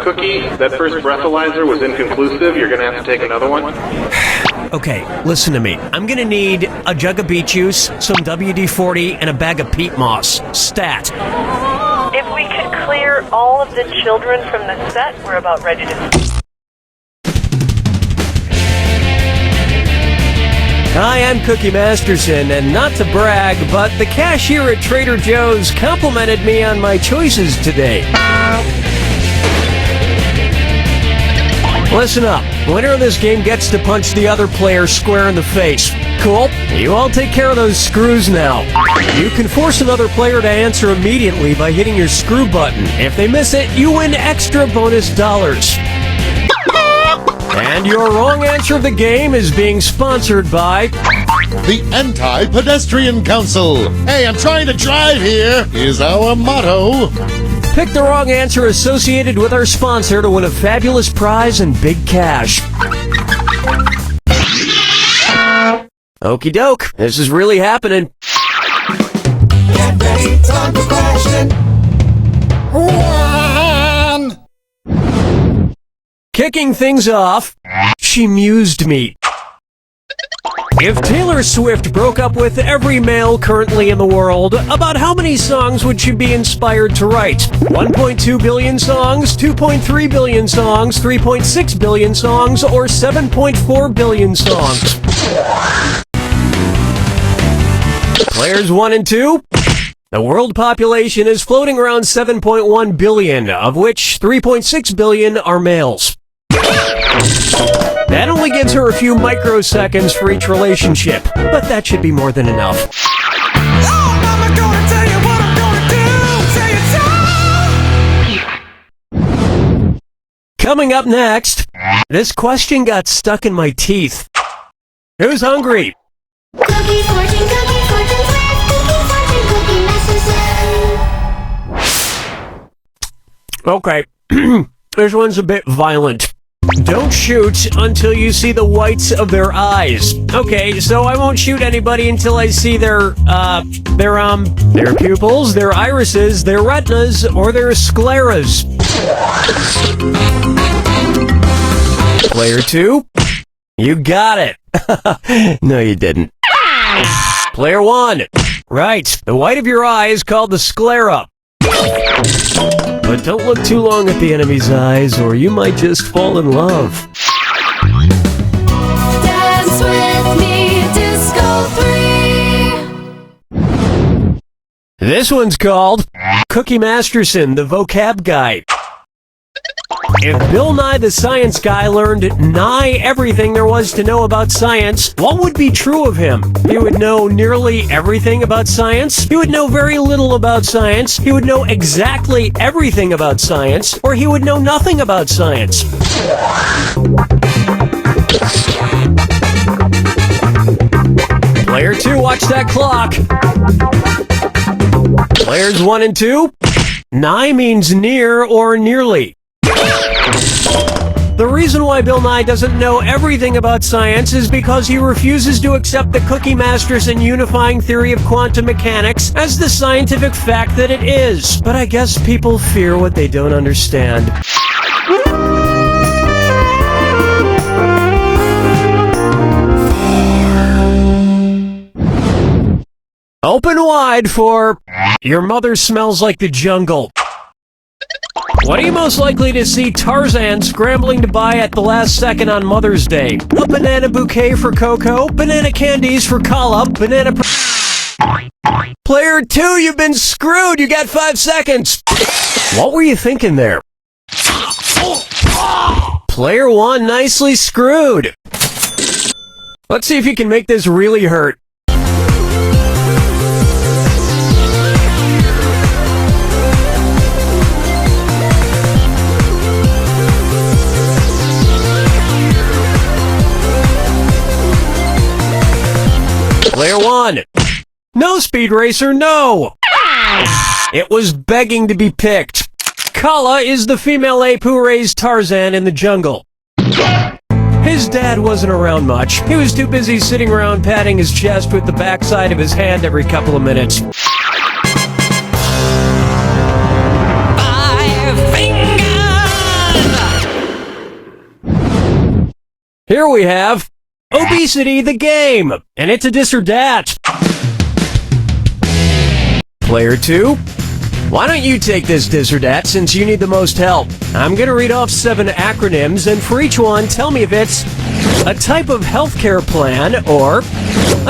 Cookie, that first breathalyzer was inconclusive. You're going to have to take another one. Okay, listen to me. I'm gonna need a jug of beet juice, some WD-40, and a bag of peat moss. Stat. If we could clear all of the children from the set, we're about ready to... Hi, I'm Cookie Masterson, and not to brag, but the cashier at Trader Joe's complimented me on my choices today. Listen up. Winner of this game gets to punch the other player square in the face. Cool? You all take care of those screws now. You can force another player to answer immediately by hitting your screw button. If they miss it, you win extra bonus dollars. And your wrong answer of the game is being sponsored by... the Anti-Pedestrian Council. Hey, I'm trying to drive here, is our motto. Pick the wrong answer associated with our sponsor to win a fabulous prize and big cash. Okie doke, this is really happening. Get ready, time for question 1. Kicking things off, she mused me. If Taylor Swift broke up with every male currently in the world, about how many songs would she be inspired to write? 1.2 billion songs, 2.3 billion songs, 3.6 billion songs, or 7.4 billion songs? Players 1 and 2? The world population is floating around 7.1 billion, of which 3.6 billion are males. That only gives her a few microseconds for each relationship, but that should be more than enough. Oh, Mama, gonna tell you what I'm gonna do. Say it. Coming up next, this question got stuck in my teeth. Who's hungry? Cookie fortune, Swift. Cookie fortune, Cookie Masterson. Okay, this one's a bit violent. Don't shoot until you see the whites of their eyes. Okay, so I won't shoot anybody until I see their pupils, their irises, their retinas, or their scleras. Player 2, you got it. No, you didn't. Player 1, right, the white of your eye is called the sclera. But don't look too long at the enemy's eyes, or you might just fall in love. Dance with me, Disco 3. This one's called Cookie Masterson, the vocab guide. If Bill Nye the Science Guy learned nigh everything there was to know about science, what would be true of him? He would know nearly everything about science, he would know very little about science, he would know exactly everything about science, or he would know nothing about science. Player 2, watch that clock. Players 1 and 2, nigh means near or nearly. The reason why Bill Nye doesn't know everything about science is because he refuses to accept the Cookie Masterson unifying theory of quantum mechanics as the scientific fact that it is. But I guess people fear what they don't understand. Open wide for Your Mother Smells Like the Jungle. What are you most likely to see Tarzan scrambling to buy at the last second on Mother's Day? A banana bouquet for Coco, banana candies for Kala, banana... Player 2, you've been screwed! You got 5 seconds! What were you thinking there? Player 1, nicely screwed! Let's see if you can make this really hurt. Player 1. No, Speed Racer, no! It was begging to be picked. Kala is the female ape who raised Tarzan in the jungle. His dad wasn't around much. He was too busy sitting around patting his chest with the backside of his hand every couple of minutes. 5 fingers. Here we have Obesity the Game, and it's a dis or dat. Player 2, why don't you take this dis or dat since you need the most help? I'm going to read off 7 acronyms, and for each one, tell me if it's a type of healthcare plan or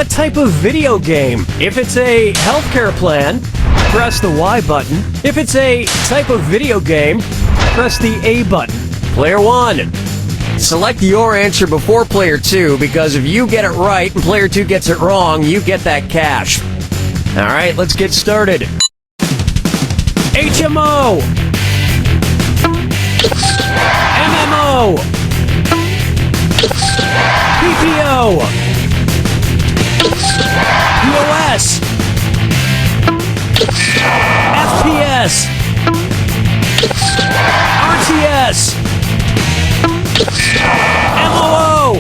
a type of video game. If it's a healthcare plan, press the Y button. If it's a type of video game, press the A button. Player 1, select your answer before player 2, because if you get it right and player 2 gets it wrong, you get that cash. All right, let's get started. HMO, MMO, PPO, POS, FPS, RTS, MOO.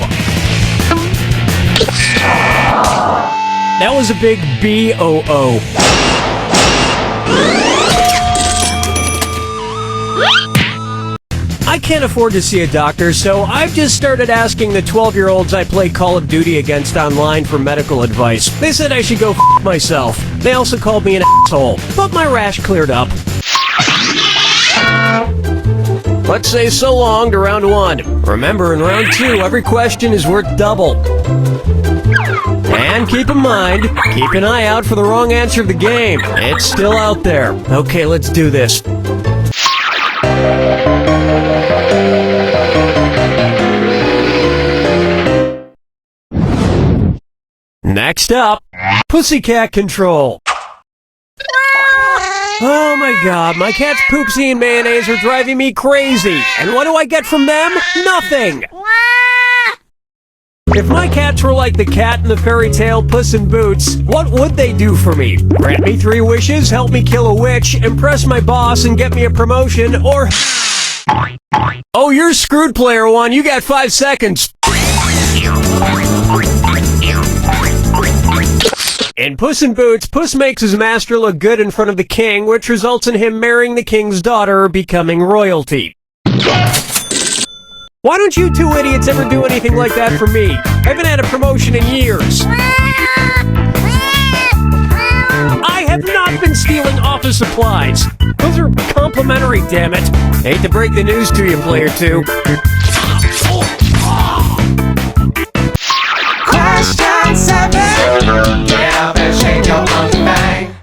That was a big BOO. I can't afford to see a doctor, so I've just started asking the 12-year-olds I play Call of Duty against online for medical advice. They said I should go f*** myself. They also called me an asshole, but my rash cleared up. Let's say so long to round 1. Remember, in round 2, every question is worth double. And keep in mind, keep an eye out for the wrong answer of the game. It's still out there. Okay, let's do this. Next up, Pussycat Control. Oh my god, my cat's poopsie and mayonnaise are driving me crazy. And what do I get from them? Nothing! If my cats were like the cat in the fairy tale Puss in Boots, what would they do for me? Grant me 3 wishes, help me kill a witch, impress my boss and get me a promotion, or... Oh, you're screwed, player 1. You got 5 seconds. In Puss in Boots, Puss makes his master look good in front of the king, which results in him marrying the king's daughter, becoming royalty. Why don't you 2 idiots ever do anything like that for me? I haven't had a promotion in years. I have not been stealing office supplies. Those are complimentary, damn it. Hate to break the news to you, player 2. Question 7. Get up and shake your monkey bang.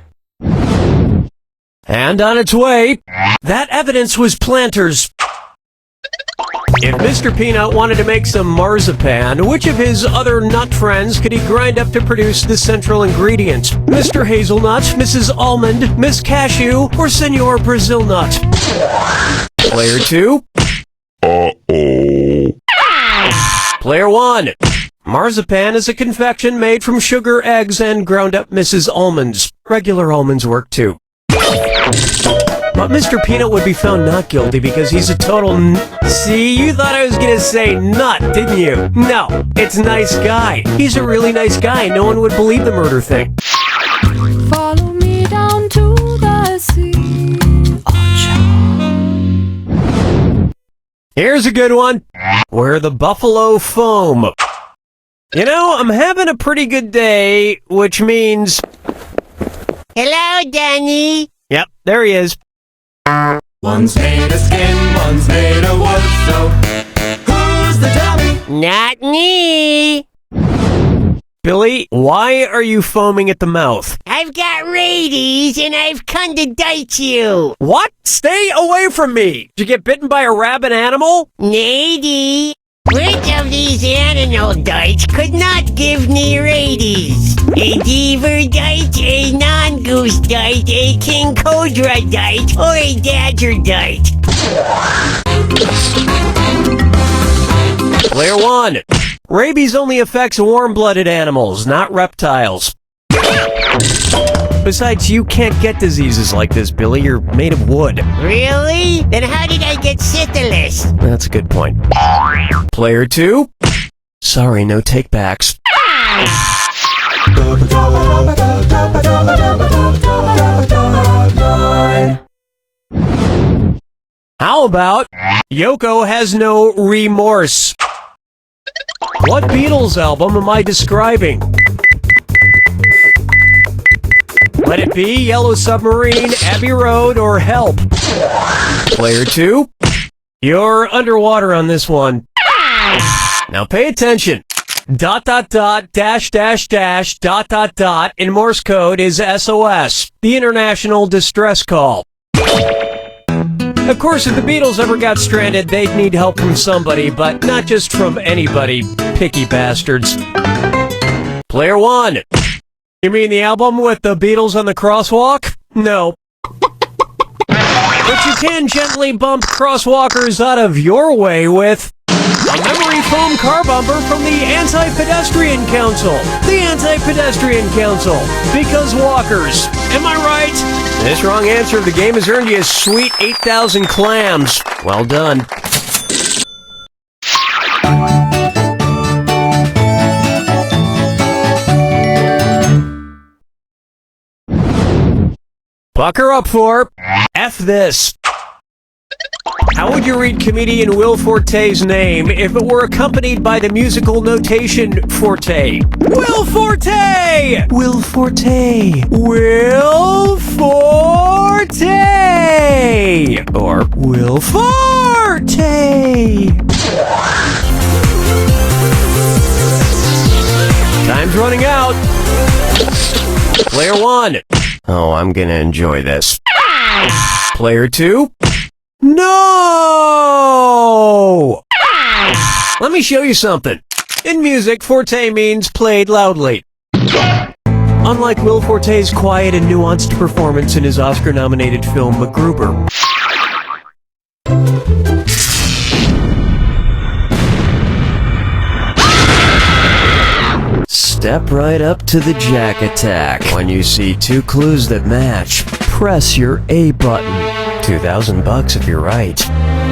And on its way, that evidence was Planters. If Mr. Peanut wanted to make some marzipan, which of his other nut friends could he grind up to produce the central ingredient? Mr. Hazelnut, Mrs. Almond, Miss Cashew, or Senor Brazil Nut? Player 2. Player 1. Marzipan is a confection made from sugar, eggs, and ground up Mrs. Almonds. Regular almonds work too. But Mr. Peanut would be found not guilty because he's a total See, you thought I was gonna say nut, didn't you? No, it's nice guy. He's a really nice guy. No one would believe the murder thing. Follow me down to the sea. Here's a good one. Where the buffalo foam. You know, I'm having a pretty good day, which means... Hello, Danny. Yep, there he is. One's made of skin, one's made of wood, so who's the dummy? Not me. Billy, why are you foaming at the mouth? I've got rabies and I've condidite you. What? Stay away from me. Did you get bitten by a rabid animal? Nady. Which of these animal dites could not give me rabies? A beaver dite, a non-goose dite, a king cobra dite, or a badger dite? Player 1. Rabies only affects warm-blooded animals, not reptiles. Besides, you can't get diseases like this, Billy. You're made of wood. Really? Then how did I get syphilis? That's a good point. Player 2. Sorry, no take-backs. How about Yoko has no remorse? What Beatles album am I describing? Let It Be, Yellow Submarine, Abbey Road, or Help? Player 2, you're underwater on this one. Now pay attention. ... in Morse code is SOS, the International Distress Call. Of course, if the Beatles ever got stranded, they'd need help from somebody, but not just from anybody, picky bastards. Player 1, you mean the album with the Beatles on the crosswalk? No. But you can gently bump crosswalkers out of your way with a memory foam car bumper from the Anti-Pedestrian Council. The Anti-Pedestrian Council. Because walkers. Am I right? This wrong answer of the game has earned you a sweet 8,000 clams. Well done. Bucker up for F this. How would you read comedian Will Forte's name if it were accompanied by the musical notation Forte? Will Forte! Will Forte! Will Forte! Or Will Forte! Time's running out. Player 1. Oh, I'm gonna enjoy this. Player 2. No! Let me show you something. In music, forte means played loudly. Unlike Will Forte's quiet and nuanced performance in his Oscar-nominated film MacGruber. Step right up to the jack attack. When you see two clues that match, press your A button. $2,000 if you're right.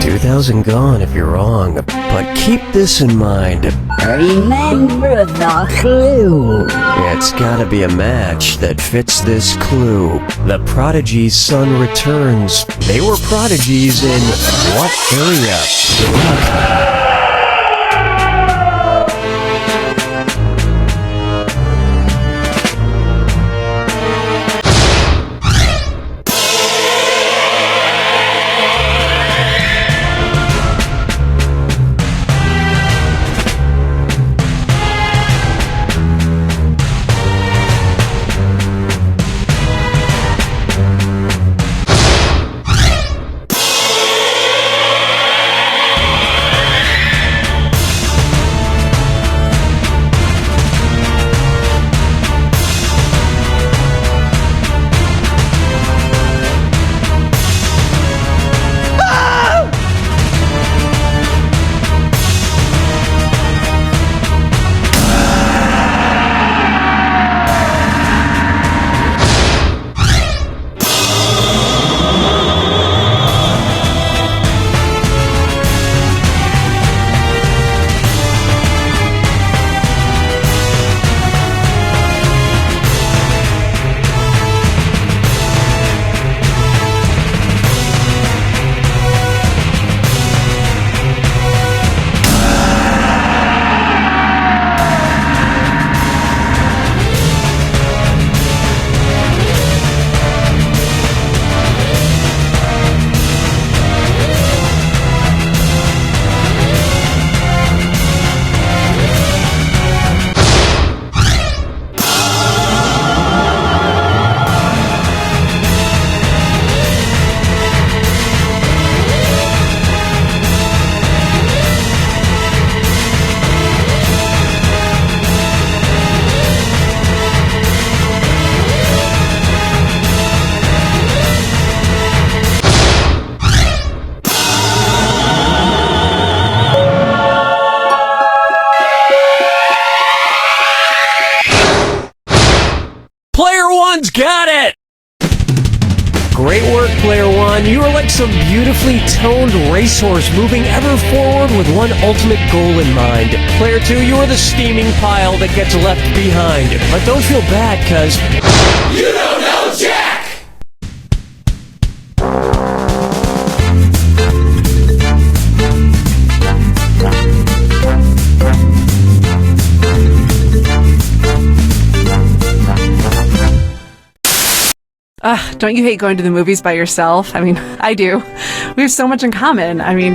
2,000 gone if you're wrong. But keep this in mind. Remember the clue. It's gotta be a match that fits this clue. The prodigy's son returns. They were prodigies in what area? Good luck. Got it! Great work, Player 1. You are like some beautifully toned racehorse moving ever forward with one ultimate goal in mind. Player 2, you are the steaming pile that gets left behind. But don't feel bad, cause you don't know Jack! Don't you hate going to the movies by yourself? I mean, I do. We have so much in common. I mean,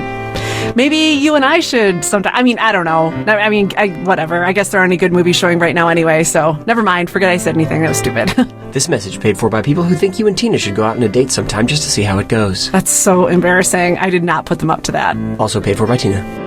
maybe you and I should sometime. I mean, I don't know. I mean, whatever. I guess there aren't any good movies showing right now anyway, so never mind. Forget I said anything. That was stupid. This message paid for by people who think you and Tina should go out on a date sometime just to see how it goes. That's so embarrassing. I did not put them up to that. Also paid for by Tina.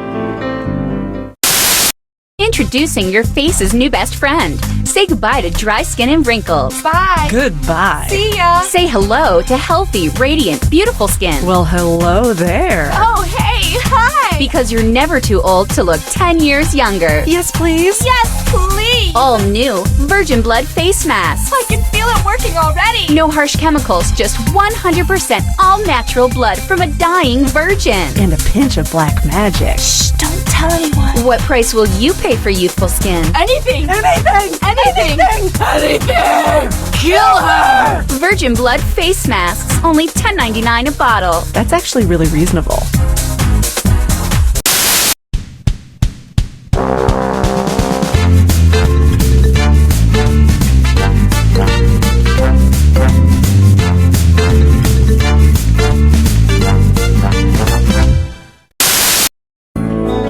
Introducing your face's new best friend. Say goodbye to dry skin and wrinkles. Bye. Goodbye. See ya. Say hello to healthy, radiant, beautiful skin. Well, hello there. Oh, hey, hi. Because you're never too old to look 10 years younger. Yes, please. Yes, please. All new Virgin Blood face mask. I can feel it working already. No harsh chemicals, just 100% all natural blood from a dying virgin. And a pinch of black magic. Shh, don't tell anyone. What price will you pay for youthful skin? Anything. Anything. Anything. Anything. Kill her. Virgin Blood face masks, only $10.99 a bottle. That's actually really reasonable.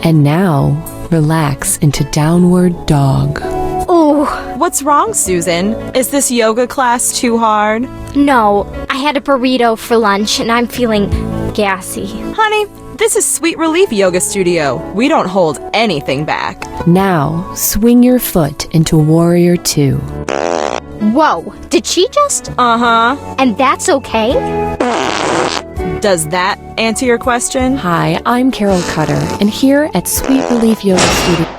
And now, relax into downward dog. Ooh. What's wrong, Susan? Is this yoga class too hard? No, I had a burrito for lunch and I'm feeling gassy. Honey, this is Sweet Relief Yoga Studio. We don't hold anything back. Now, swing your foot into Warrior 2. Whoa, did she just? Uh-huh. And that's okay? Does that answer your question? Hi, I'm Carol Cutter, and here at Sweet Relief Yoga Studio...